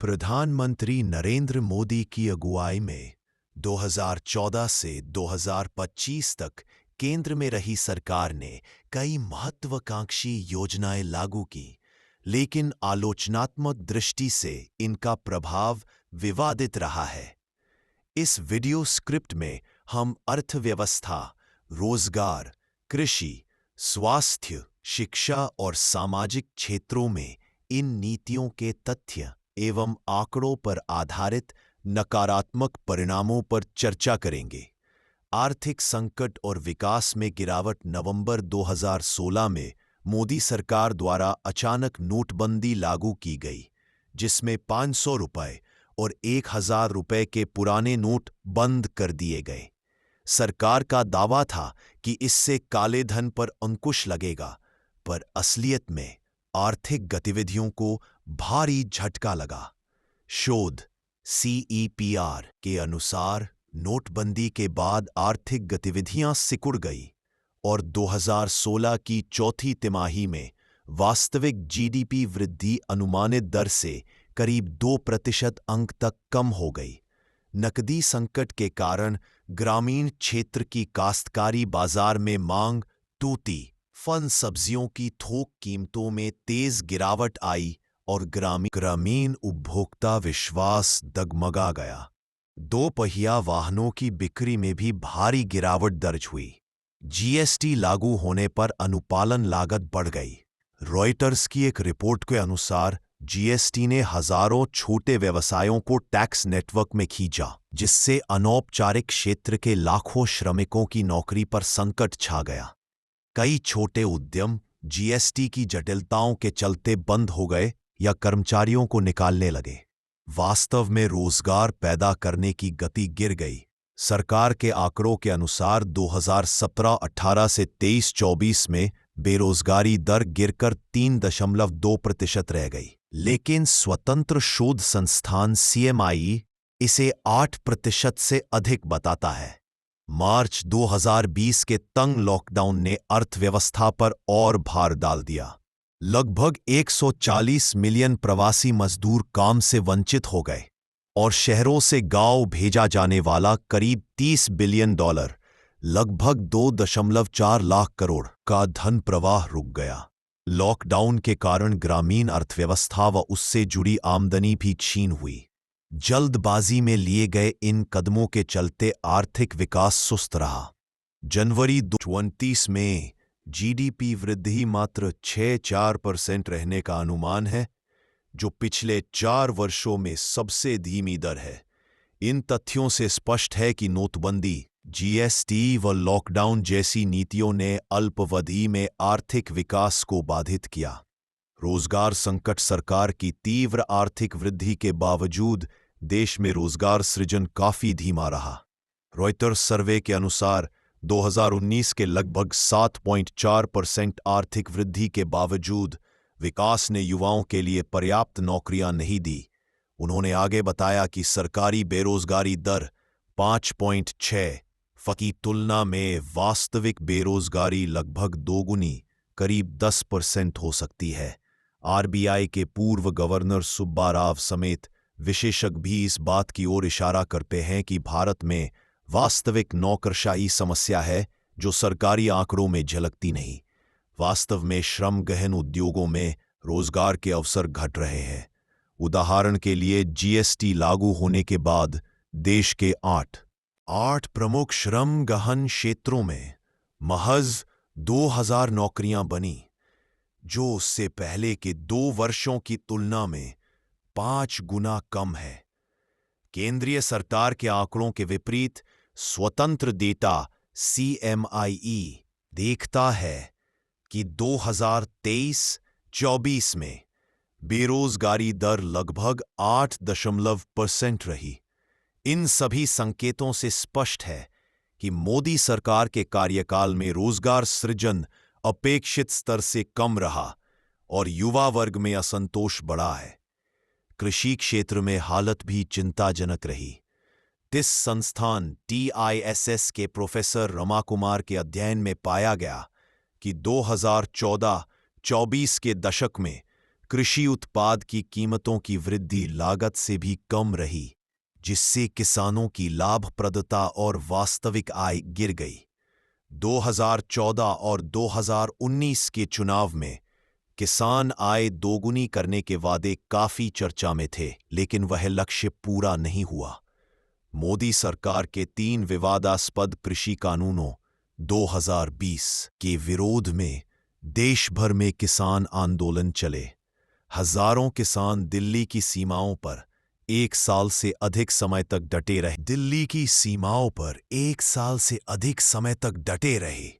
प्रधानमंत्री नरेंद्र मोदी की अगुवाई में 2014 से 2025 तक केंद्र में रही सरकार ने कई महत्वाकांक्षी योजनाएं लागू की, लेकिन आलोचनात्मक दृष्टि से इनका प्रभाव विवादित रहा है। इस वीडियो स्क्रिप्ट में हम अर्थव्यवस्था, रोजगार, कृषि, स्वास्थ्य, शिक्षा और सामाजिक क्षेत्रों में इन नीतियों के तथ्य एवं आंकड़ों पर आधारित नकारात्मक परिणामों पर चर्चा करेंगे। आर्थिक संकट और विकास में गिरावट। नवंबर 2016 में मोदी सरकार द्वारा अचानक नोटबंदी लागू की गई, जिसमें 500 रुपए और 1000 रुपए के पुराने नोट बंद कर दिए गए। सरकार का दावा था कि इससे काले धन पर अंकुश लगेगा, पर असलियत में आर्थिक गतिविधियों को भारी झटका लगा। शोध CEPR के अनुसार नोटबंदी के बाद आर्थिक गतिविधियां सिकुड़ गई और 2016 की चौथी तिमाही में वास्तविक GDP वृद्धि अनुमानित दर से करीब 2% अंक तक कम हो गई। नकदी संकट के कारण ग्रामीण क्षेत्र की काश्तकारी बाजार में मांग टूटी, फल सब्जियों की थोक कीमतों में तेज गिरावट आई और ग्रामीण उपभोक्ता विश्वास डगमगा गया। दोपहिया वाहनों की बिक्री में भी भारी गिरावट दर्ज हुई। GST लागू होने पर अनुपालन लागत बढ़ गई। रॉयटर्स की एक रिपोर्ट के अनुसार GST ने हजारों छोटे व्यवसायों को टैक्स नेटवर्क में खींचा, जिससे अनौपचारिक क्षेत्र के लाखों श्रमिकों की नौकरी पर संकट छा गया। कई छोटे उद्यम GST की जटिलताओं के चलते बंद हो गए या कर्मचारियों को निकालने लगे। वास्तव में रोजगार पैदा करने की गति गिर गई। सरकार के आंकड़ों के अनुसार 2017-18 से 23-24 में बेरोजगारी दर गिरकर 3.2% रह गई, लेकिन स्वतंत्र शोध संस्थान CMI इसे 8% से अधिक बताता है। मार्च 2020 के तंग लॉकडाउन ने अर्थव्यवस्था पर और भार डाल दिया। लगभग 140 मिलियन प्रवासी मजदूर काम से वंचित हो गए और शहरों से गांव भेजा जाने वाला करीब $30 बिलियन, लगभग 2.4 लाख करोड़ का धन प्रवाह रुक गया। लॉकडाउन के कारण ग्रामीण अर्थव्यवस्था व उससे जुड़ी आमदनी भी क्षीण हुई। जल्दबाजी में लिए गए इन कदमों के चलते आर्थिक विकास सुस्त रहा। जनवरी 2020 में GDP वृद्धि मात्र 6-4% रहने का अनुमान है, जो पिछले 4 वर्षों में सबसे धीमी दर है। इन तथ्यों से स्पष्ट है कि नोटबंदी, GST व लॉकडाउन जैसी नीतियों ने अल्पावधि में आर्थिक विकास को बाधित किया। रोजगार संकट। सरकार की तीव्र आर्थिक वृद्धि के बावजूद देश में रोजगार सृजन काफी धीमा रहा। रॉयटर्स सर्वे के अनुसार 2019 के लगभग 7.4% आर्थिक वृद्धि के बावजूद विकास ने युवाओं के लिए पर्याप्त नौकरियां नहीं दी। उन्होंने आगे बताया कि सरकारी बेरोजगारी दर 5.6% की तुलना में वास्तविक बेरोजगारी लगभग दोगुनी, करीब 10% हो सकती है। RBI के पूर्व गवर्नर सुब्बा राव समेत विशेषज्ञ भी इस बात की ओर इशारा करते हैं कि भारत में वास्तविक नौकरशाही समस्या है, जो सरकारी आंकड़ों में झलकती नहीं। वास्तव में श्रम गहन उद्योगों में रोजगार के अवसर घट रहे हैं। उदाहरण के लिए GST लागू होने के बाद देश के 8 प्रमुख श्रम गहन क्षेत्रों में महज 2000 नौकरियां बनी, जो उससे पहले के 2 वर्षों की तुलना में 5 गुना कम है। केंद्रीय सरकार के आंकड़ों के विपरीत स्वतंत्र डेटा CMIE देखता है कि 2023-24 में बेरोजगारी दर लगभग 8% रही। इन सभी संकेतों से स्पष्ट है कि मोदी सरकार के कार्यकाल में रोजगार सृजन अपेक्षित स्तर से कम रहा और युवा वर्ग में असंतोष बढ़ा है। कृषि क्षेत्र में हालत भी चिंताजनक रही। इस संस्थान TISS के प्रोफेसर रमा कुमार के अध्ययन में पाया गया कि 2014-24 के दशक में कृषि उत्पाद की कीमतों की वृद्धि लागत से भी कम रही, जिससे किसानों की लाभप्रदता और वास्तविक आय गिर गई। 2014 और 2019 के चुनाव में किसान आय दोगुनी करने के वादे काफी चर्चा में थे, लेकिन वह लक्ष्य पूरा नहीं हुआ। मोदी सरकार के 3 विवादास्पद कृषि कानूनों 2020 के विरोध में देश भर में किसान आंदोलन चले। हजारों किसान दिल्ली की सीमाओं पर 1 साल से अधिक समय तक डटे रहे।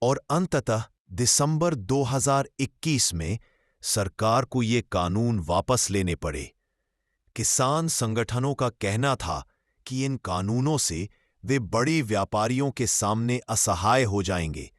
और अंततः दिसंबर 2021 में सरकार को ये कानून वापस लेने पड़े। किसान संगठनों का कहना था कि इन कानूनों से वे बड़े व्यापारियों के सामने असहाय हो जाएंगे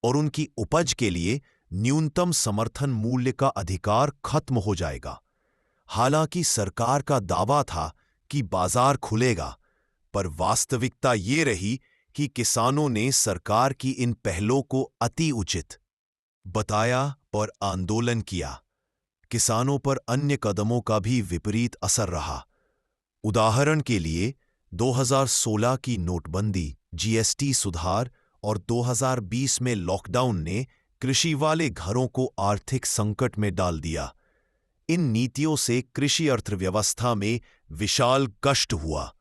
और उनकी उपज के लिए न्यूनतम समर्थन मूल्य का अधिकार खत्म हो जाएगा। हालांकि सरकार का दावा था कि बाजार खुलेगा, पर वास्तविकता ये रही कि किसानों ने सरकार की इन पहलों को अति उचित बताया और आंदोलन किया। किसानों पर अन्य कदमों का भी विपरीत असर रहा। उदाहरण के लिए 2016 की नोटबंदी, जीएसटी सुधार और 2020 में लॉकडाउन ने कृषि वाले घरों को आर्थिक संकट में डाल दिया। इन नीतियों से कृषि अर्थव्यवस्था में विशाल कष्ट हुआ।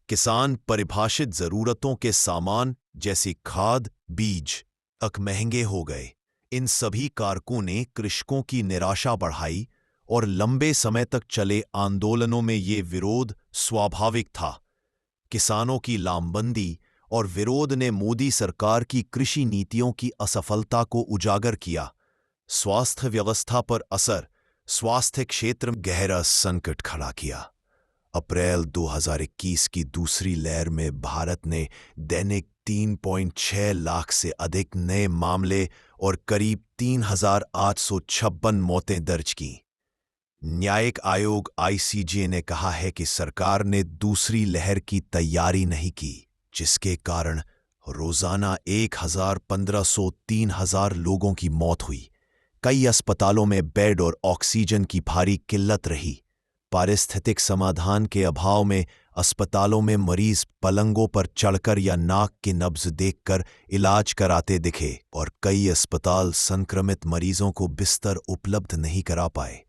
किसान परिभाषित जरूरतों के सामान जैसे खाद, बीज तक महंगे हो गए। इन सभी कारकों ने कृषकों की निराशा बढ़ाई और लंबे समय तक चले आंदोलनों में ये विरोध स्वाभाविक था। किसानों की लामबंदी और विरोध ने मोदी सरकार की कृषि नीतियों की असफलता को उजागर किया। स्वास्थ्य व्यवस्था पर असर। स्वास्थ्य क्षेत्र में गहरा संकट खड़ा किया। अप्रैल 2021 की दूसरी लहर में भारत ने दैनिक 3.6 लाख से अधिक नए मामले और करीब 3,856 मौतें दर्ज की। न्यायिक आयोग आईसीजे ने कहा है कि सरकार ने दूसरी लहर की तैयारी नहीं की, जिसके कारण रोजाना 1,500-3,000 लोगों की मौत हुई। कई अस्पतालों में बेड और ऑक्सीजन की भारी किल्लत रही। पारिस्थितिक समाधान के अभाव में अस्पतालों में मरीज पलंगों पर चढ़कर या नाक की नब्ज देखकर इलाज कराते दिखे और कई अस्पताल संक्रमित मरीजों को बिस्तर उपलब्ध नहीं करा पाए।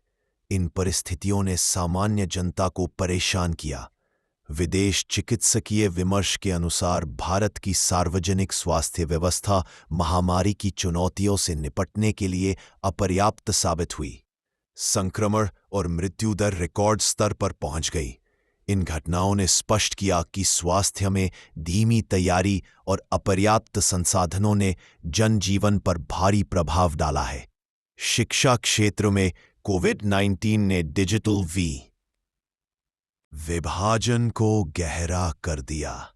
इन परिस्थितियों ने सामान्य जनता को परेशान किया। विदेश चिकित्सकीय विमर्श के अनुसार भारत की सार्वजनिक स्वास्थ्य व्यवस्था महामारी की चुनौतियों से निपटने के लिए अपर्याप्त साबित हुई। संक्रमण और मृत्यु दर रिकॉर्ड स्तर पर पहुंच गई। इन घटनाओं ने स्पष्ट किया कि स्वास्थ्य में धीमी तैयारी और अपर्याप्त संसाधनों ने जनजीवन पर भारी प्रभाव डाला है। शिक्षा क्षेत्र में कोविड-19 ने डिजिटल विभाजन को गहरा कर दिया।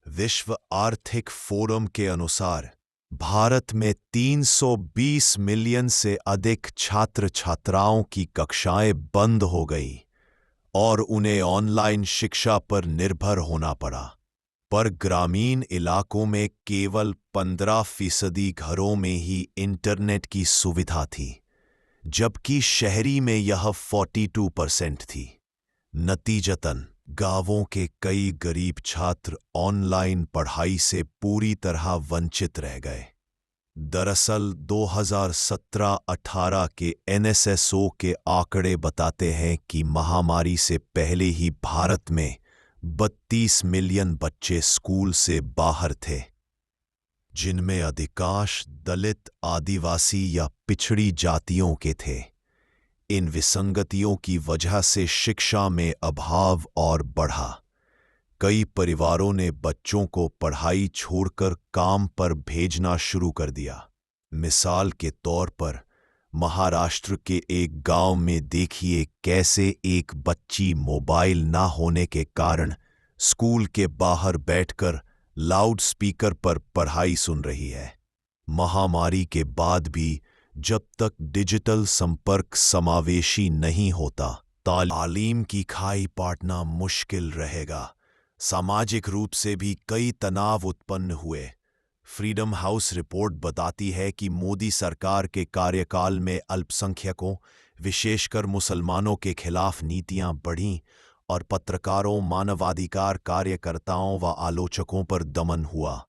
विश्व आर्थिक फोरम के अनुसार भारत में 320 मिलियन से अधिक छात्र छात्राओं की कक्षाएं बंद हो गई और उन्हें ऑनलाइन शिक्षा पर निर्भर होना पड़ा। पर ग्रामीण इलाकों में केवल 15% घरों में ही इंटरनेट की सुविधा थी, जबकि शहरी में यह 42% थी। नतीजतन गांवों के कई गरीब छात्र ऑनलाइन पढ़ाई से पूरी तरह वंचित रह गए। दरअसल 2017-18 के एनएसएसओ के आंकड़े बताते हैं कि महामारी से पहले ही भारत में 32 मिलियन बच्चे स्कूल से बाहर थे, जिनमें अधिकांश दलित, आदिवासी या पिछड़ी जातियों के थे। इन विसंगतियों की वजह से शिक्षा में अभाव और बढ़ा। कई परिवारों ने बच्चों को पढ़ाई छोड़कर काम पर भेजना शुरू कर दिया। मिसाल के तौर पर महाराष्ट्र के एक गांव में देखिए कैसे एक बच्ची मोबाइल ना होने के कारण स्कूल के बाहर बैठकर लाउडस्पीकर पर पढ़ाई सुन रही है। महामारी के बाद भी जब तक डिजिटल संपर्क समावेशी नहीं होता, तालीम की खाई पाटना मुश्किल रहेगा। सामाजिक रूप से भी कई तनाव उत्पन्न हुए। फ्रीडम हाउस रिपोर्ट बताती है कि मोदी सरकार के कार्यकाल में अल्पसंख्यकों, विशेषकर मुसलमानों के खिलाफ नीतियां बढ़ीं और पत्रकारों, मानवाधिकार कार्यकर्ताओं व आलोचकों पर दमन हुआ।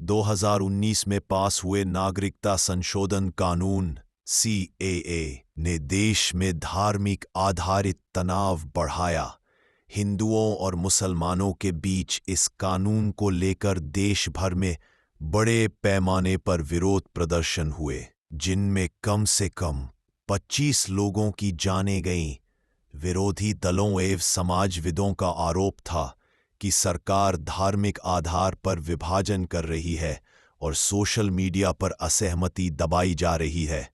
2019 में पास हुए नागरिकता संशोधन कानून (CAA) ने देश में धार्मिक आधारित तनाव बढ़ाया। हिंदुओं और मुसलमानों के बीच इस कानून को लेकर देश भर में बड़े पैमाने पर विरोध प्रदर्शन हुए, जिनमें कम से कम 25 लोगों की जानें गईं। विरोधी दलों एवं समाजविदों का आरोप था कि सरकार धार्मिक आधार पर विभाजन कर रही है और सोशल मीडिया पर असहमति दबाई जा रही है।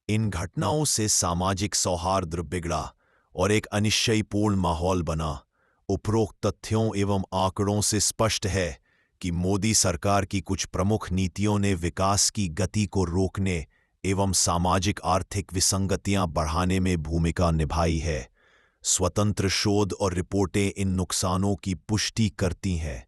इन घटनाओं से सामाजिक सौहार्द बिगड़ा और एक अनिश्चयपूर्ण माहौल बना। उपरोक्त तथ्यों एवं आंकड़ों से स्पष्ट है कि मोदी सरकार की कुछ प्रमुख नीतियों ने विकास की गति को रोकने एवं सामाजिक आर्थिक विसंगतियां बढ़ाने में भूमिका निभाई है। स्वतंत्र शोध और रिपोर्टें इन नुकसानों की पुष्टि करती हैं।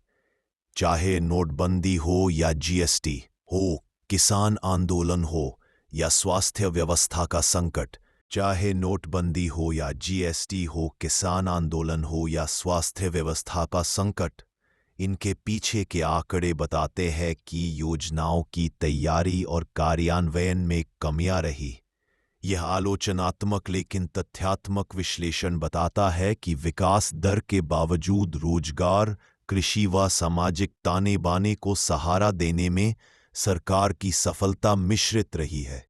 चाहे नोटबंदी हो या जीएसटी हो, किसान आंदोलन हो या स्वास्थ्य व्यवस्था का संकट, चाहे नोटबंदी हो या जीएसटी हो, किसान आंदोलन हो या स्वास्थ्य व्यवस्था का संकट, इनके पीछे के आंकड़े बताते हैं कि योजनाओं की तैयारी और कार्यान्वयन में कमियां रही। यह आलोचनात्मक लेकिन तथ्यात्मक विश्लेषण बताता है कि विकास दर के बावजूद रोजगार, कृषि व सामाजिक ताने बाने को सहारा देने में सरकार की सफलता मिश्रित रही है।